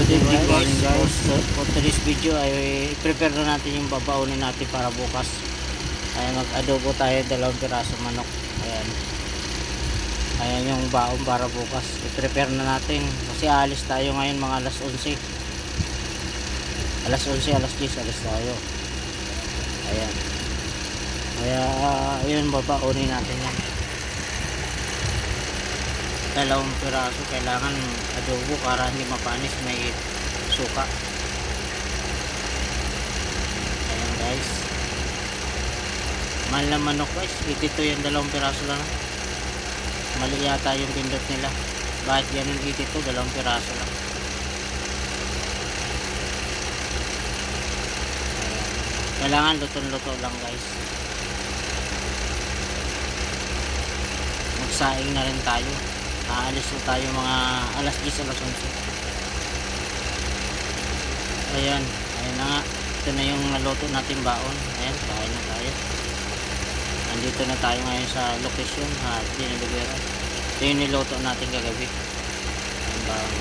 Good morning guys. For today's video ay prepare na natin yung babaunin natin para bukas. Ay mag-adobo tayo, 2 piraso manok. Ayan. Ayan yung baon para bukas. I-prepare na natin kasi aalis tayo ngayon mga alas 11. Alas 11, alas 10 alis tayo. Ayan. Kaya yun babaunin natin yan. 2 piraso, kailangan adobo para hindi mapanis, may suka. Ayan guys, mahal na manok guys, 82 yung 2 piraso lang. Mali yata yung pindot nila, bakit ganun 82, 2 piraso lang. Ayan. Kailangan luto-luto lang guys. Magsaing na rin tayo, aalis na tayo mga alas 10, alas 11. Ayan, ayan na nga, ito na yung naluto natin baon. Ayan, kain na tayo. Andito na tayo ngayon sa location Dinalubera. Ito yung niluto natin kagabi.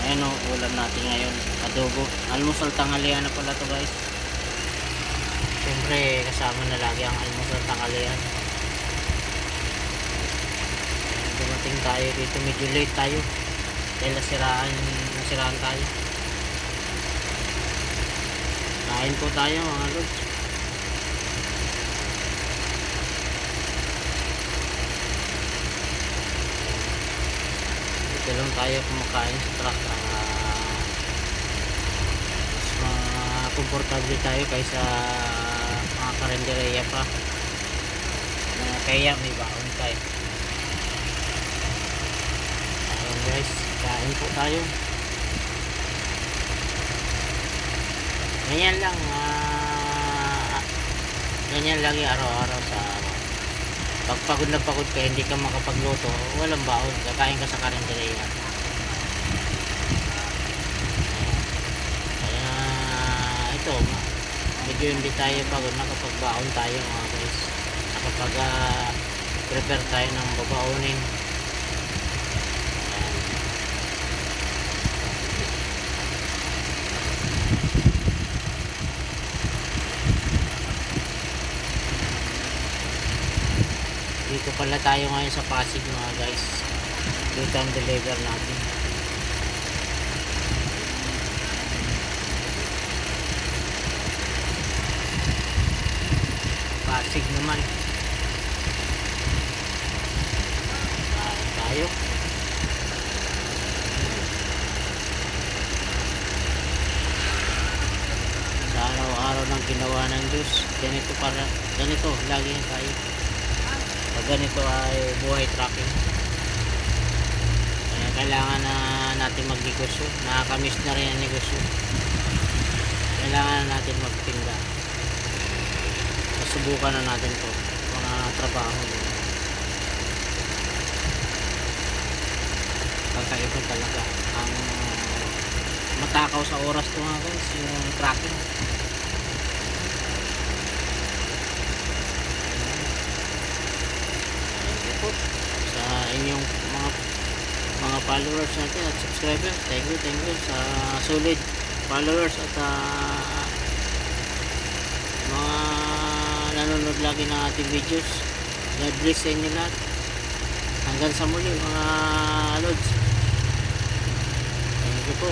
Ayan o, ulam natin ngayon, adobo. Almusal tanghalian na pala to guys. Siyempre kasama na lagi ang almusal tanghalian. Dumating tayo dito, medyo late tayo dahil nasiraan tayo. Kain po tayo mga lods. Dito lang tayo kumakain sa truck. Mas komportable tayo kaysa mga karinderya pa, kaya may baon tayo. Guys, kain po tayo. Ganyan lang, ganyan lagi araw-araw sa araw. Pag pagod na pagod ka, hindi ka makapagluto, walang baon, kakain ka sa karinderya. Kaya ito, medyo hindi tayo pagod, nakapagbaon tayo mga guys. Nakapag prepare tayo ng babaunin. Dito pala tayo ngayon sa Pasig mga guys. Dito ang deliver natin. Pasig naman. Kain tayo. Sa araw-araw ng ginawa ng Diyos, ganito lagi tayo. Pag ganito ay buhay trucking. Kaya kailangan na natin magnegosyo. Nakakamiss na rin ang negosyo. Kailangan na natin magtinda. Subukan na natin to mga trabaho. Pagkaiba talaga ang matakaw sa oras to mga guys, yung trucking. Sa inyong mga followers natin at subscribers, thank you sa solid followers at mga nanonood lagi ng ating videos. God bless sa inyo lahat. Hanggang sa muli mga lods, thank you po.